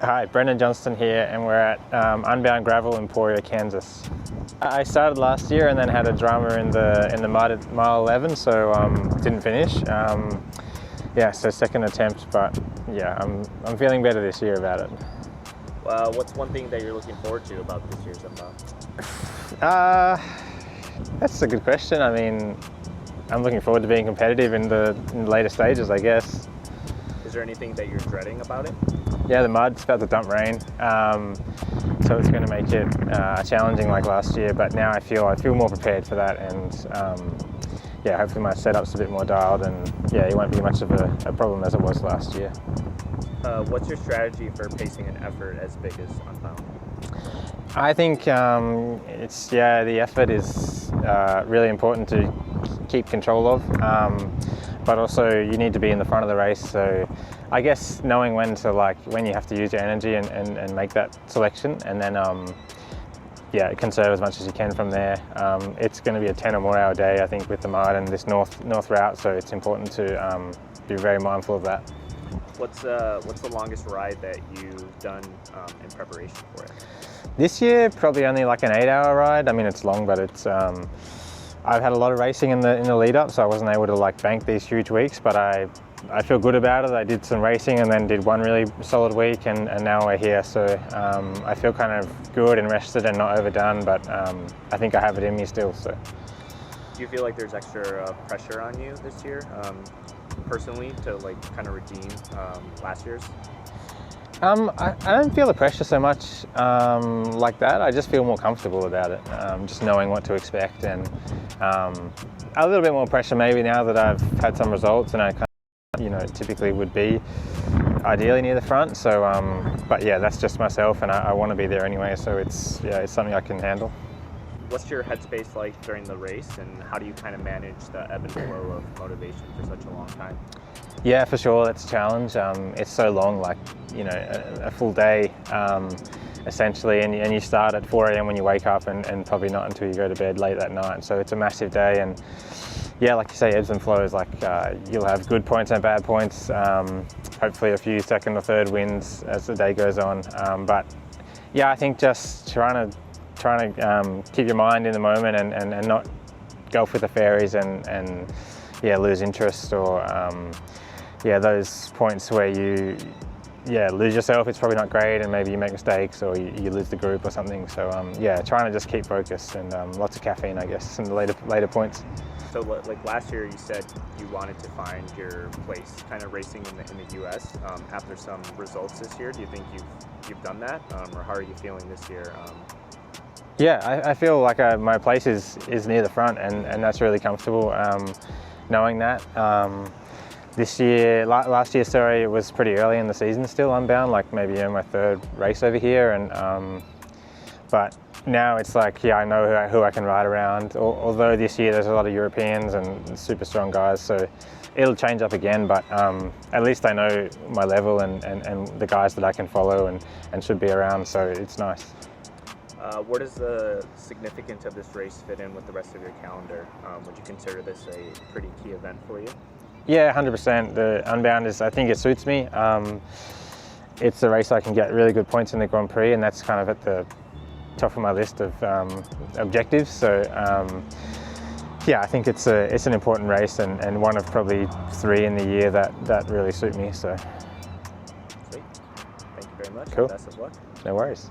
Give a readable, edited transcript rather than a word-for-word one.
Hi, Brendan Johnston here, and we're at Unbound Gravel in Emporia, Kansas. I started last year and then had a drama in the mud at mile 11, so didn't finish. Yeah, so second attempt, but yeah, I'm feeling better this year about it. What's one thing that you're looking forward to about this year's Unbound? That's a good question. I mean, I'm looking forward to being competitive in the later stages, I guess. Is there anything that you're dreading about it? Yeah, the mud's about to dump rain, so it's going to make it challenging like last year. But now I feel more prepared for that, and yeah, hopefully my setup's a bit more dialed, and yeah, it won't be much of a problem as it was last year. What's your strategy for pacing an effort as big as Unbound? I think the effort is really important to keep control of, but also you need to be in the front of the race. So I guess knowing when you have to use your energy and make that selection, and then yeah, conserve as much as you can from there. It's going to be a 10 or more hour day, I think, with the mud and this north route, so it's important to be very mindful of that. What's the longest ride that you've done in preparation for it? This year, probably only like an 8-hour ride. I mean, it's long, but it's I've had a lot of racing in the lead up, so I wasn't able to bank these huge weeks, but I feel good about it. I did some racing and then did one really solid week, and now we're here, so I feel kind of good and rested and not overdone, but I think I have it in me still. So, do you feel like there's extra pressure on you this year, personally, to kind of redeem last year's? I don't feel the pressure so much like that. I just feel more comfortable about it, just knowing what to expect, and a little bit more pressure maybe now that I've had some results and I typically would be ideally near the front. So, but yeah, that's just myself, and I want to be there anyway. So it's something I can handle. What's your headspace like during the race, and how do you kind of manage the ebb and flow of motivation for such a long time? Yeah, for sure, that's a challenge. It's so long, a full day, essentially, and you start at 4 a.m. when you wake up, and probably not until you go to bed late that night. So it's a massive day, and yeah, like you say, ebbs and flows. You'll have good points and bad points. Hopefully, a few second or third wins as the day goes on. But yeah, I think just trying to keep your mind in the moment and not go for the fairies and yeah, lose interest, or those points where you lose yourself. It's probably not great, and maybe you make mistakes or you lose the group or something. So yeah, trying to just keep focused, and lots of caffeine, I guess, in the later points. So like last year, you said you wanted to find your place kind of racing in the US after some results this year. Do you think you've done that, or how are you feeling this year? Yeah, I feel like my place is near the front, and that's really comfortable, knowing that. Last year, sorry, it was pretty early in the season still, Unbound, maybe my third race over here, and but now it's I know who I can ride around, although this year there's a lot of Europeans and super strong guys, so it'll change up again, but at least I know my level and the guys that I can follow and should be around, so it's nice. Where does the significance of this race fit in with the rest of your calendar? Would you consider this a pretty key event for you? Yeah, 100%. The Unbound I think it suits me. It's a race I can get really good points in the Grand Prix, and that's kind of at the top of my list of objectives. So yeah, I think it's an important race, and one of probably 3 in the year that really suit me. So sweet. Thank you very much. Cool. Best of luck. No worries.